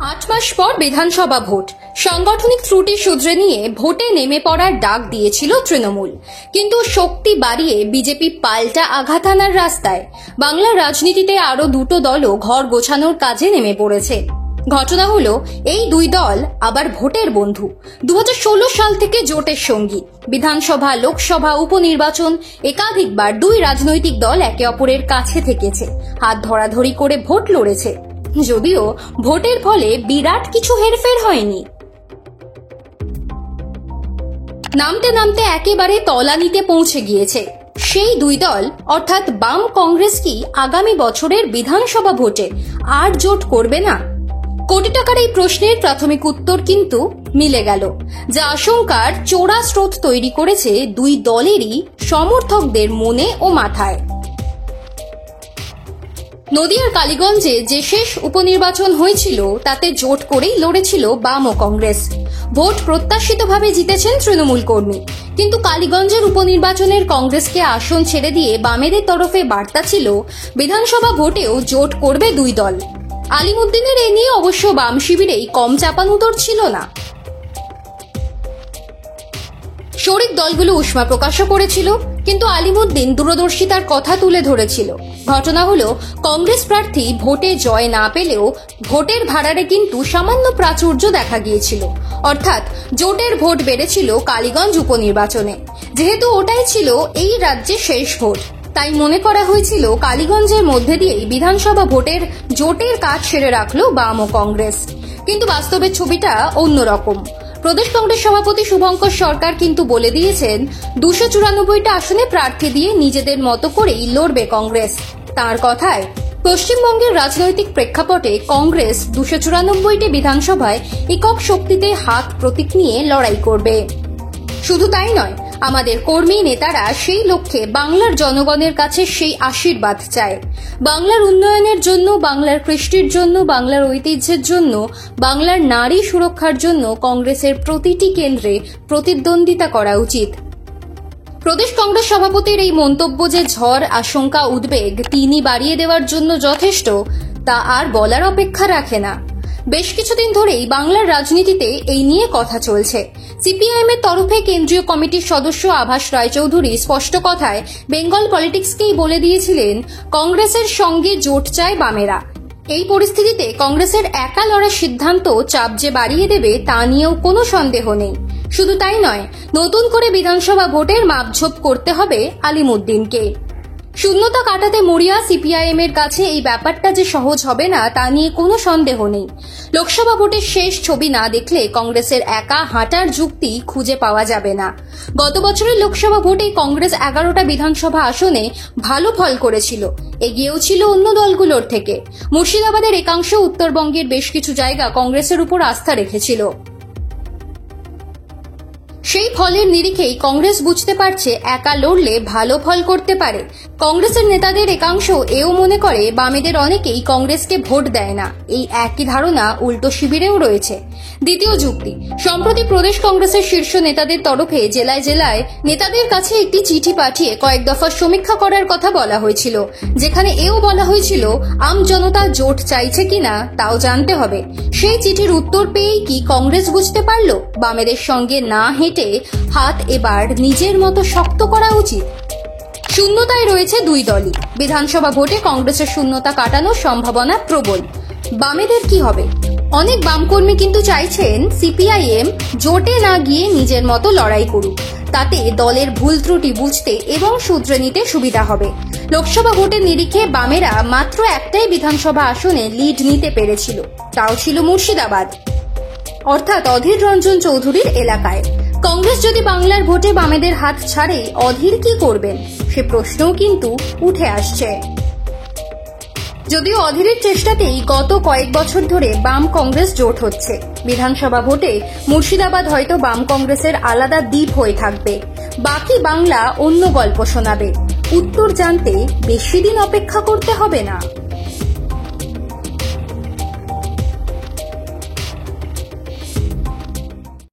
8 মাস পর বিধানসভা ভোট, সাংগঠনিক ত্রুটি শুধরে নিয়ে ভোটে নেমে পড়ার ডাক দিয়েছিল তৃণমূল। কিন্তু শক্তি বাড়িয়ে বিজেপি পাল্টা আঘাত আনার রাস্তায়। বাংলার রাজনীতিতে আরো দুটো দলও ঘর গোছানোর কাজে নেমে পড়েছে। ঘটনা হলো, এই দুই দল আবার ভোটের বন্ধু। 2016 সাল থেকে জোটের সঙ্গী। বিধানসভা, লোকসভা, উপনির্বাচন একাধিকবার দুই রাজনৈতিক দল একে অপরের কাছে থেকেছে, হাত ধরাধরি করে ভোট লড়েছে। যদিও ভোটের ফলে বিরাট কিছু হেরফের হয়নি। নামতে নামতে একেবারে তলানিতে পৌঁছে গিয়েছে সেই দুই দল, অর্থাৎ বাম কংগ্রেস কি আগামী বছরের বিধানসভা ভোটে আর জোট করবে না? কোটি টাকার এই প্রশ্নের প্রাথমিক উত্তর কিন্তু মিলে গেল, যা আশঙ্কার চোরা স্রোত তৈরি করেছে দুই দলেরই সমর্থকদের মনে ও মাথায়। নদিয়ার কালীগঞ্জে যে শেষ উপনির্বাচন হয়েছিল তাতে জোট করেই লড়েছিল বাম ও কংগ্রেস। ভোট প্রত্যাশিতভাবে জিতেছেন তৃণমূল কর্মী, কিন্তু কালীগঞ্জের উপনির্বাচনের কংগ্রেসকে আসন ছেড়ে দিয়ে বামেদের তরফে বার্তা ছিল বিধানসভা ভোটেও জোট করবে দুই দল। আলিমুদ্দিনের এ নিয়ে অবশ্য বাম শিবিরেই কম চাপানুতর ছিল না। শরিক দলগুলো উষ্মা প্রকাশও করেছিল, কিন্তু আলিমুদ্দিন দূরদর্শিতার কথা তুলে ধরেছিল। ঘটনা হলো, কংগ্রেস প্রার্থী ভোটে জয় না পেলেও ভোটের ভাড়ারে কিন্তু সামান্য প্রাচুর্য দেখা গিয়েছিল, অর্থাৎ জোটের ভোট বেড়েছিল কালীগঞ্জ উপনির্বাচনে। যেহেতু ওটাই ছিল এই রাজ্যে শেষ ভোট, তাই মনে করা হয়েছিল কালীগঞ্জের মধ্যে দিয়েই বিধানসভা ভোটের জোটের কাজ সেরে রাখলো বাম ও কংগ্রেস। কিন্তু বাস্তবের ছবিটা অন্যরকম। প্রদেশ কংগ্রেস সভাপতি শুভঙ্কর সরকার কিন্তু বলে দিয়েছেন 294টা আসনে প্রার্থী দিয়ে নিজেদের মতো করেই লড়বে কংগ্রেস। তার কথায়, পশ্চিমবঙ্গের রাজনৈতিক প্রেক্ষাপটে কংগ্রেস 294টি বিধানসভায় একক শক্তিতে হাত প্রতীক নিয়ে লড়াই করবে। শুধু তাই নয়, আমাদের কর্মী নেতারা সেই লক্ষ্যে বাংলার জনগণের কাছে সেই আশীর্বাদ চায়। বাংলার উন্নয়নের জন্য, বাংলার কৃষ্টির জন্য, বাংলার ঐতিহ্যের জন্য, বাংলার নারী সুরক্ষার জন্য কংগ্রেসের প্রতিটি কেন্দ্রে প্রতিদ্বন্দ্বিতা করা উচিত। প্রদেশ কংগ্রেস সভাপতির এই মন্তব্য যে ঝড়, আশঙ্কা, উদ্বেগ তিনি বাড়িয়ে দেওয়ার জন্য যথেষ্ট, তা আর বলার অপেক্ষা রাখে না। বেশ কিছুদিন ধরেই বাংলার রাজনীতিতে এই নিয়ে কথা চলছে। সিপিআইএম এর তরফে কেন্দ্রীয় কমিটির সদস্য আভাস রায়চৌধুরী স্পষ্ট কথায় বেঙ্গল পলিটিক্সকেই বলে দিয়েছিলেন, কংগ্রেসের সঙ্গে জোট চায় বামেরা। এই পরিস্থিতিতে কংগ্রেসের একা লড়ার সিদ্ধান্ত চাপ যে বাড়িয়ে দেবে তা নিয়েও কোনো সন্দেহ নেই। শুধু তাই নয়, নতুন করে বিধানসভা ভোটের মাপঝোপ করতে হবে আলিমুদ্দিনকে। শূন্যতা কাটাতে মরিয়া সিপিআইএম এর কাছে এই ব্যাপারটা যে সহজ হবে না তা নিয়ে কোনো সন্দেহ নেই। লোকসভা ভোটের শেষ ছবি না দেখলে কংগ্রেসের একা হাঁটার যুক্তি খুঁজে পাওয়া যাবে না। গত বছরের লোকসভা ভোটে কংগ্রেস 11টা বিধানসভা আসনে ভালো ফল করেছিল, এগিয়েও ছিল অন্য দলগুলোর থেকে। মুর্শিদাবাদের একাংশ, উত্তরবঙ্গের বেশ কিছু জায়গা কংগ্রেসের উপর আস্থা রেখেছিল। সেই ফলের নিরিখেই কংগ্রেস বুঝতে পারছে একা লড়লে ভালো ফল করতে পারে। কংগ্রেসের নেতাদের একাংশ এও মনে করে বামেদের অনেকেই কংগ্রেসকে ভোট দেয় না। এই একই ধারণা উল্টো শিবিরেও রয়েছে। দ্বিতীয় যুক্তি, সম্প্রতি প্রদেশ কংগ্রেসের শীর্ষ নেতাদের তরফে জেলায় জেলায় নেতাদের কাছে একটি চিঠি পাঠিয়ে কয়েক দফা সমীক্ষা করার কথা বলা হয়েছিল, যেখানে এও বলা হয়েছিল আম জনতা জোট চাইছে কিনা তাও জানতে হবে। সেই চিঠির উত্তর পেয়েই কি কংগ্রেস বুঝতে পারল বামেদের সঙ্গে না হেঁটে হাত এবার নিজের মতো শক্ত করা উচিত? শূন্যতায় রয়েছে দুই দলই। বিধানসভা ভোটে কংগ্রেসের শূন্যতা কাটানোর সম্ভাবনা প্রবল। বামেদের কি হবে? অনেক বামকর্মী কিন্তু চাইছেন সিপিআইএম জোটে না গিয়ে নিজের মতো লড়াই করুক, তাতে দলের ভুল ত্রুটি বুঝতে এবং শুধরে নিতে সুবিধা হবে। লোকসভা ভোটের নিরিখে বামেরা মাত্র একটাই বিধানসভা আসনে লিড নিতে পেরেছিল, তাও ছিল মুর্শিদাবাদ, অর্থাৎ অধীর রঞ্জন চৌধুরীর এলাকায়। কংগ্রেস যদি বাংলার ভোটে বামেদের হাত ছাড়ে, অধীর কি করবেন সে প্রশ্নও কিন্তু উঠে আসছে। যদিও অধীরের চেষ্টাতেই গত কয়েক বছর ধরে বাম কংগ্রেস জোট হচ্ছে। বিধানসভা ভোটে মুর্শিদাবাদ হয়তো বাম কংগ্রেসের আলাদা দ্বীপ হয়ে থাকবে, বাকি বাংলা অন্য গল্প শোনাবে। উত্তর জানতে বেশি দিন অপেক্ষা করতে হবে না।